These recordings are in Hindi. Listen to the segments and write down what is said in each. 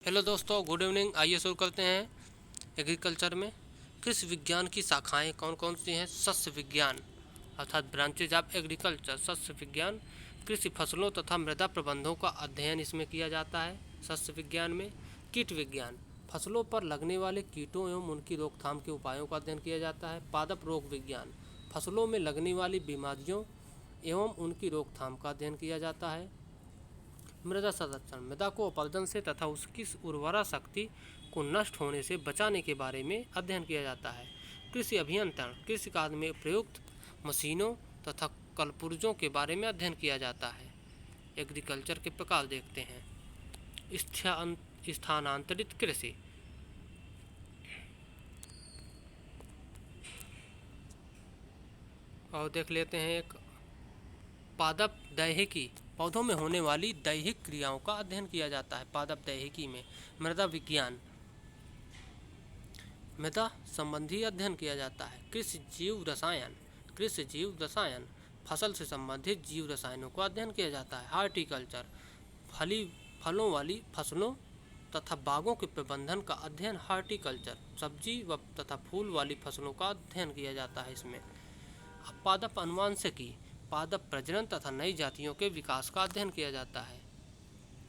हेलो दोस्तों, गुड इवनिंग। आइए शुरू करते हैं। एग्रीकल्चर में कृषि विज्ञान की शाखाएं कौन कौन सी हैं? सस्य विज्ञान अर्थात ब्रांचेज ऑफ एग्रीकल्चर। सस्य विज्ञान कृषि फसलों तथा मृदा प्रबंधों का अध्ययन इसमें किया जाता है। सस्य विज्ञान में कीट विज्ञान फसलों पर लगने वाले कीटों एवं उनकी रोकथाम के उपायों का अध्ययन किया जाता है। पादप रोग विज्ञान फसलों में लगने वाली बीमारियों एवं उनकी रोकथाम का अध्ययन किया जाता है। मृदा संरक्षण मृदा को अपरदन से तथा उसकी उर्वरा शक्ति को नष्ट होने से बचाने के बारे में अध्ययन किया जाता है। कृषि अभियंत्रण कृषि कार्य में प्रयुक्त मशीनों तथा कलपुर्जों के बारे में अध्ययन किया जाता है। एग्रीकल्चर के प्रकार देखते हैं। स्थानांतरित कृषि और देख लेते हैं। एक पादप दैहिकी पौधों में होने वाली दैहिक क्रियाओं का अध्ययन किया जाता है। पादप दैहिकी में मृदा विज्ञान मृदा संबंधी अध्ययन किया जाता है। कृषि जीव रसायन फसल से संबंधित जीव रसायनों का अध्ययन किया जाता है। हार्टिकल्चर फलों वाली फसलों तथा बागों के प्रबंधन का अध्ययन। हार्टिकल्चर सब्जी व तथा फूल वाली फसलों का अध्ययन किया जाता है इसमें। पादप अनुवांशिकी पादप प्रजनन तथा नई जातियों के विकास का अध्ययन किया जाता है।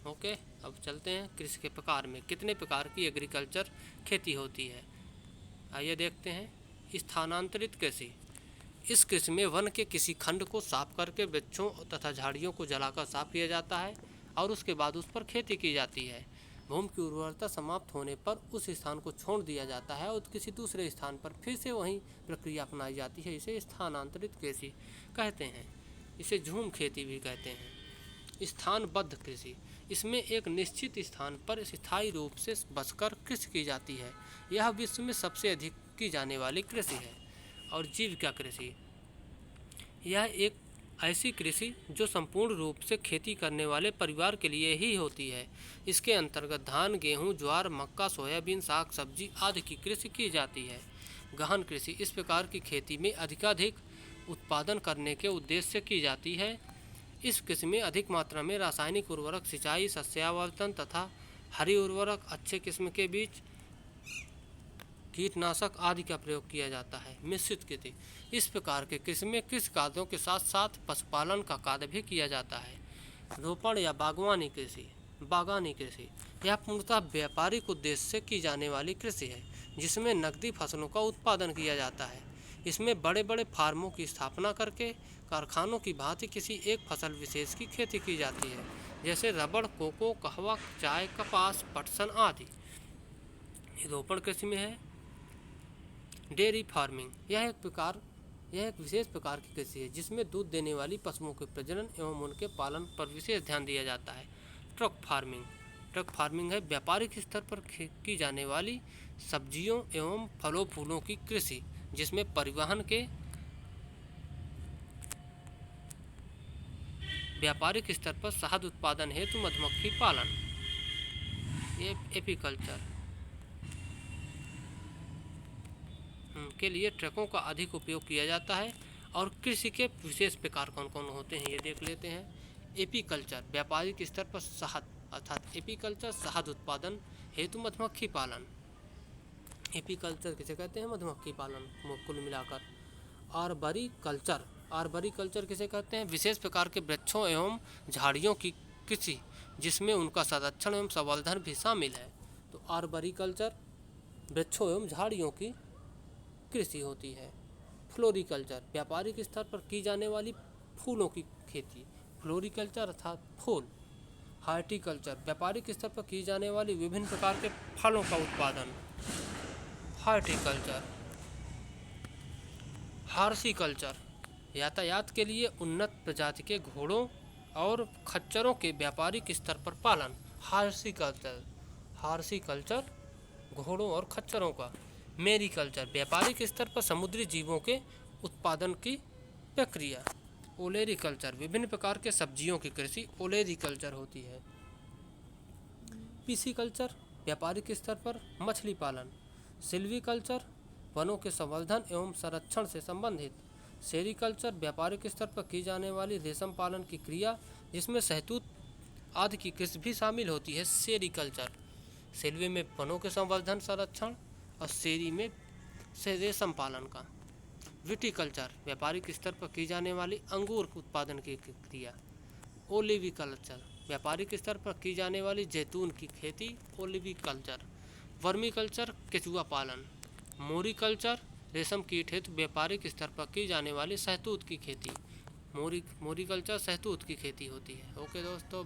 ओके, अब चलते हैं कृषि के प्रकार में। कितने प्रकार की एग्रीकल्चर खेती होती है, आइए देखते हैं। स्थानांतरित कृषि इस कृषि में वन के किसी खंड को साफ करके वृक्षों तथा झाड़ियों को जलाकर साफ किया जाता है और उसके बाद उस पर खेती की जाती है। भूमि की उर्वरता समाप्त होने पर उस स्थान को छोड़ दिया जाता है और किसी दूसरे स्थान पर फिर से वही प्रक्रिया अपनाई जाती है। इसे स्थानांतरित कृषि कहते हैं। इसे झूम खेती भी कहते हैं। स्थानबद्ध कृषि इसमें एक निश्चित स्थान पर स्थायी रूप से बसकर कृषि की जाती है। यह विश्व में सबसे अधिक की जाने वाली कृषि है। और जीविका कृषि यह एक ऐसी कृषि जो संपूर्ण रूप से खेती करने वाले परिवार के लिए ही होती है। इसके अंतर्गत धान, गेहूं, ज्वार, मक्का, सोयाबीन, साग सब्जी आदि की कृषि की जाती है। गहन कृषि इस प्रकार की खेती में अधिकाधिक उत्पादन करने के उद्देश्य से की जाती है। इस कृषि में अधिक मात्रा में रासायनिक उर्वरक, सिंचाई, सस्यावर्धन तथा हरी उर्वरक, अच्छे किस्म के बीज, कीटनाशक आदि का प्रयोग किया जाता है। मिश्रित खेती इस प्रकार के कृषि में कृषि कार्यों के साथ साथ पशुपालन का कार्य भी किया जाता है। रोपण या बागवानी कृषि यह पूर्णतः व्यापारिक उद्देश्य से की जाने वाली कृषि है, जिसमें नकदी फसलों का उत्पादन किया जाता है। इसमें बड़े बड़े फार्मों की स्थापना करके कारखानों की भांति किसी एक फसल विशेष की खेती की जाती है, जैसे रबड़, कोको, कहवा, चाय, कपास, पटसन आदि। रोपण कृषि में है डेयरी फार्मिंग यह एक विशेष प्रकार की कृषि है जिसमें दूध देने वाली पशुओं के प्रजनन एवं उनके पालन पर विशेष ध्यान दिया जाता है। ट्रक फार्मिंग है व्यापारिक स्तर पर की जाने वाली सब्जियों एवं फलों फूलों की कृषि, जिसमें परिवहन के व्यापारिक स्तर पर शहद उत्पादन हेतु मधुमक्खी पालन। एपीकल्चर के लिए ट्रकों का अधिक उपयोग किया जाता है। और कृषि के विशेष प्रकार कौन कौन होते हैं ये देख लेते हैं। एपीकल्चर व्यापारिक स्तर पर शहद अर्थात एपीकल्चर शहद उत्पादन हेतु मधुमक्खी पालन। एपीकल्चर किसे कहते हैं? मधुमक्खी पालन कुल मिलाकर। आर्बरी कल्चर किसे कहते हैं? विशेष प्रकार के वृक्षों एवं झाड़ियों की कृषि जिसमें उनका संरक्षण एवं संवर्धन भी शामिल है। तो आर्बरी कल्चर वृक्षों एवं झाड़ियों की कृषि होती है। फ्लोरिकल्चर व्यापारिक स्तर पर की जाने वाली फूलों की खेती, फ्लोरिकल्चर अर्थात फूल। हार्टिकल्चर व्यापारिक स्तर पर की जाने वाली विभिन्न प्रकार के फलों का उत्पादन। हार्टिकल्चर। हार्सिकल्चर यातायात के लिए उन्नत प्रजाति के घोड़ों और खच्चरों के व्यापारिक स्तर पर पालन। हार्सिकल्चर घोड़ों और खच्चरों का। मेरीकल्चर व्यापारिक स्तर पर समुद्री जीवों के उत्पादन की प्रक्रिया। ओलेरीकल्चर विभिन्न प्रकार के सब्जियों की कृषि ओलेरीकल्चर होती है। पीसीकल्चर व्यापारिक स्तर पर मछली पालन। सिल्वीकल्चर वनों के संवर्धन एवं संरक्षण से संबंधित। सेरीकल्चर व्यापारिक स्तर पर की जाने वाली रेशम पालन की क्रिया जिसमें शहतूत आदि की कृषि भी शामिल होती है। सेरीकल्चर सिल्वे में वनों के संवर्धन संरक्षण और शेरी में से रेशम पालन का। विटीकल्चर व्यापारिक स्तर पर की जाने वाली अंगूर उत्पादन की क्रिया। ओलिविकल्चर व्यापारिक स्तर पर की जाने वाली जैतून की खेती। ओलिविकल्चर। वर्मीकल्चर केचुआ पालन। मोरिकल्चर रेशम कीट हेतु व्यापारिक स्तर पर की जाने वाली शहतूत की खेती। मोरिकल्चर शहतूत की खेती होती है। ओके दोस्तों।